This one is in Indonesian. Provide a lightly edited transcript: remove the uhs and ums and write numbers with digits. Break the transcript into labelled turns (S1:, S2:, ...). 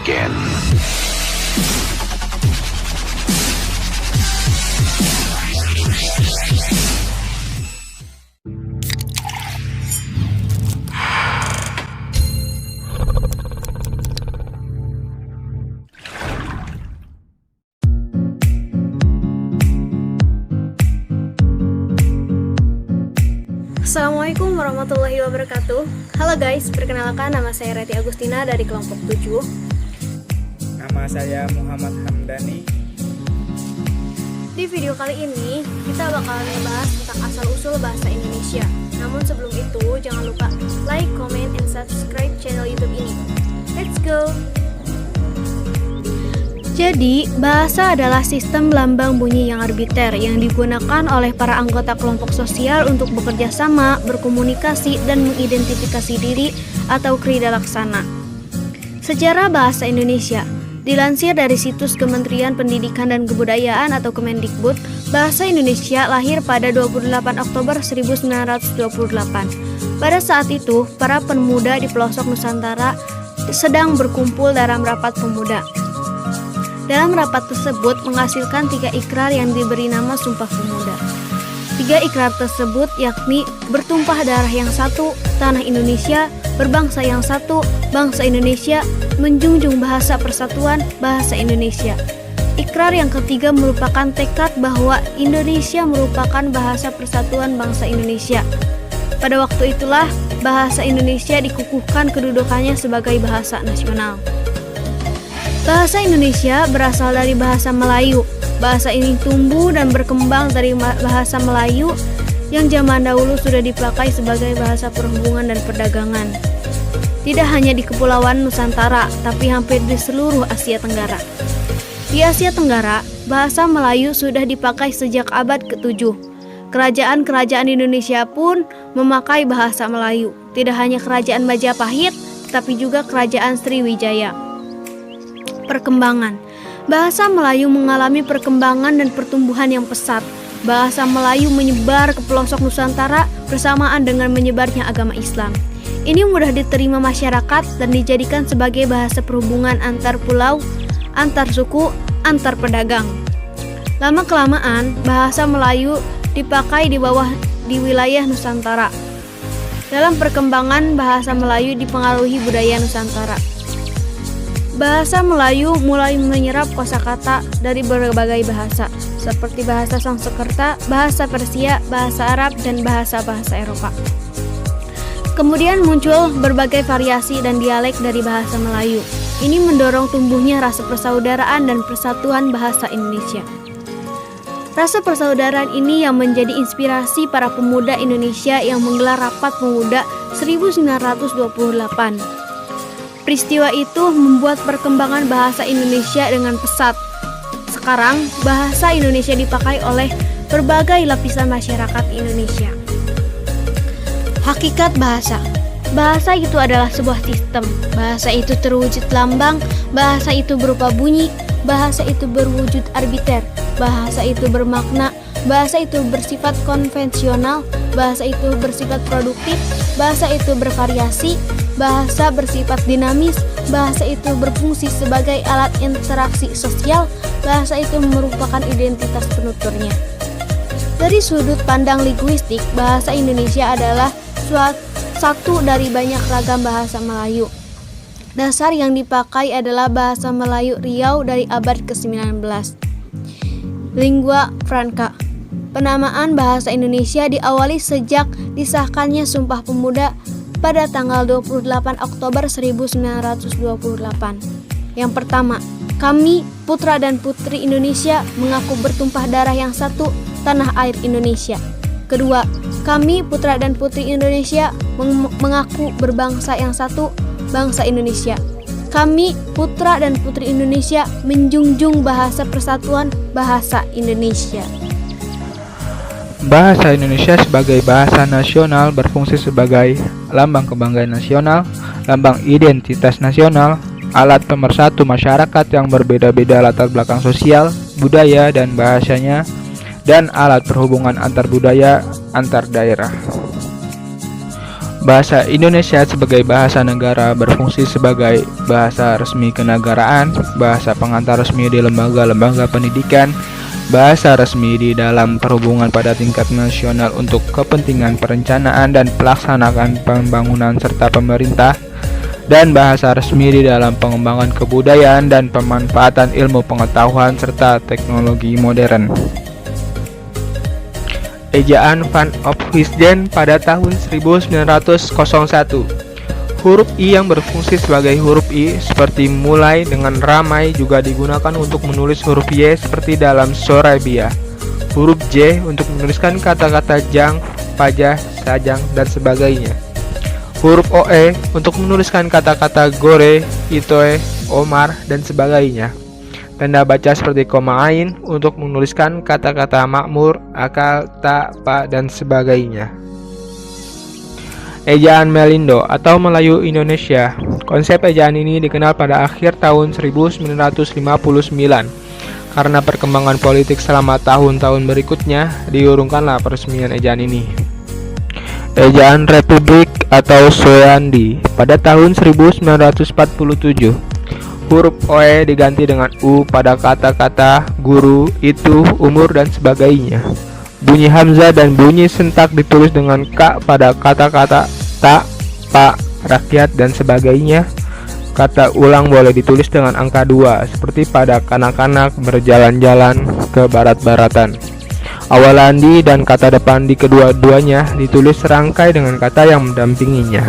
S1: again.
S2: Assalamualaikum warahmatullahi wabarakatuh. Halo guys, perkenalkan nama saya Reti Agustina dari kelompok 7.
S3: Nama saya Muhammad Hamdani.
S2: Di video kali ini kita bakalan ngebahas tentang asal-usul bahasa Indonesia. Namun sebelum itu jangan lupa like, comment, and subscribe channel YouTube ini. Let's go! Jadi, bahasa adalah sistem lambang bunyi yang arbiter yang digunakan oleh para anggota kelompok sosial untuk bekerja sama, berkomunikasi, dan mengidentifikasi diri atau krida laksana. Sejarah bahasa Indonesia dilansir dari situs Kementerian Pendidikan dan Kebudayaan atau Kemendikbud, bahasa Indonesia lahir pada 28 Oktober 1928. Pada saat itu, para pemuda di pelosok Nusantara sedang berkumpul dalam rapat pemuda. Dalam rapat tersebut menghasilkan 3 ikrar yang diberi nama Sumpah Pemuda. 3 ikrar tersebut yakni bertumpah darah yang satu, tanah Indonesia, berbangsa yang satu, bangsa Indonesia, menjunjung bahasa persatuan, bahasa Indonesia. Ikrar yang ketiga merupakan tekad bahwa Indonesia merupakan bahasa persatuan bangsa Indonesia. Pada waktu itulah bahasa Indonesia dikukuhkan kedudukannya sebagai bahasa nasional. Bahasa Indonesia berasal dari bahasa Melayu. Bahasa ini tumbuh dan berkembang dari bahasa Melayu yang zaman dahulu sudah dipakai sebagai bahasa perhubungan dan perdagangan. Tidak hanya di Kepulauan Nusantara, tapi hampir di seluruh Asia Tenggara. Di Asia Tenggara, bahasa Melayu sudah dipakai sejak abad ke-7. Kerajaan-kerajaan Indonesia pun memakai bahasa Melayu. Tidak hanya Kerajaan Majapahit, tapi juga Kerajaan Sriwijaya. Perkembangan. Bahasa Melayu mengalami perkembangan dan pertumbuhan yang pesat. Bahasa Melayu menyebar ke pelosok Nusantara bersamaan dengan menyebarnya agama Islam. Ini mudah diterima masyarakat dan dijadikan sebagai bahasa perhubungan antar pulau, antar suku, antar pedagang. Lama-kelamaan, bahasa Melayu dipakai di wilayah Nusantara. Dalam perkembangan, bahasa Melayu dipengaruhi budaya Nusantara. Bahasa Melayu mulai menyerap kosakata dari berbagai bahasa, seperti bahasa Sanskerta, bahasa Persia, bahasa Arab, dan bahasa-bahasa Eropa. Kemudian muncul berbagai variasi dan dialek dari bahasa Melayu. Ini mendorong tumbuhnya rasa persaudaraan dan persatuan bahasa Indonesia. Rasa persaudaraan ini yang menjadi inspirasi para pemuda Indonesia yang menggelar Rapat Pemuda 1928. Peristiwa itu membuat perkembangan bahasa Indonesia dengan pesat. Sekarang, bahasa Indonesia dipakai oleh berbagai lapisan masyarakat Indonesia. Hakikat bahasa. Bahasa itu adalah sebuah sistem. Bahasa itu terwujud lambang, bahasa itu berupa bunyi, bahasa itu berwujud arbiter, bahasa itu bermakna, bahasa itu bersifat konvensional, bahasa itu bersifat produktif, bahasa itu bervariasi, bahasa bersifat dinamis, bahasa itu berfungsi sebagai alat interaksi sosial, bahasa itu merupakan identitas penuturnya. Dari sudut pandang linguistik, bahasa Indonesia adalah satu dari banyak ragam bahasa Melayu. Dasar yang dipakai adalah bahasa Melayu Riau dari abad ke-19. Lingua franca. Penamaan bahasa Indonesia diawali sejak disahkannya Sumpah Pemuda pada tanggal 28 Oktober 1928. Yang pertama, kami, putra dan putri Indonesia, mengaku bertumpah darah yang satu, tanah air Indonesia. Kedua, kami, putra dan putri Indonesia, mengaku berbangsa yang satu, bangsa Indonesia. Kami, putra dan putri Indonesia, menjunjung bahasa persatuan, bahasa Indonesia.
S3: Bahasa Indonesia sebagai bahasa nasional berfungsi sebagai lambang kebanggaan nasional, lambang identitas nasional, alat pemersatu masyarakat yang berbeda-beda latar belakang sosial, budaya, dan bahasanya, dan alat perhubungan antar budaya, antar daerah. Bahasa Indonesia sebagai bahasa negara berfungsi sebagai bahasa resmi kenegaraan, bahasa pengantar resmi di lembaga-lembaga pendidikan, bahasa resmi di dalam perhubungan pada tingkat nasional untuk kepentingan perencanaan dan pelaksanaan pembangunan serta pemerintah, dan bahasa resmi di dalam pengembangan kebudayaan dan pemanfaatan ilmu pengetahuan serta teknologi modern. Ejaan Van Ophuijsen pada tahun 1901. Huruf I yang berfungsi sebagai huruf I seperti mulai dengan ramai juga digunakan untuk menulis huruf Y seperti dalam Sorabia. Huruf J untuk menuliskan kata-kata jang, pajah, sajang, dan sebagainya. Huruf OE untuk menuliskan kata-kata gore, itoe, omar, dan sebagainya. Tanda baca seperti koma ain untuk menuliskan kata-kata makmur, akal, tak, pak, dan sebagainya. Ejaan Melindo atau Melayu Indonesia. Konsep ejaan ini dikenal pada akhir tahun 1959 karena perkembangan politik selama tahun-tahun berikutnya diurungkanlah peresmian ejaan ini. Ejaan Republik atau Soeandi pada tahun 1947. Huruf OE diganti dengan U pada kata-kata guru, itu, umur, dan sebagainya. Bunyi hamzah dan bunyi sentak ditulis dengan K pada kata-kata tak, pak, rakyat, dan sebagainya. Kata ulang boleh ditulis dengan angka 2 seperti pada kanak-kanak berjalan-jalan ke barat-baratan. Awalandi dan kata depan di kedua-duanya ditulis serangkai dengan kata yang mendampinginya.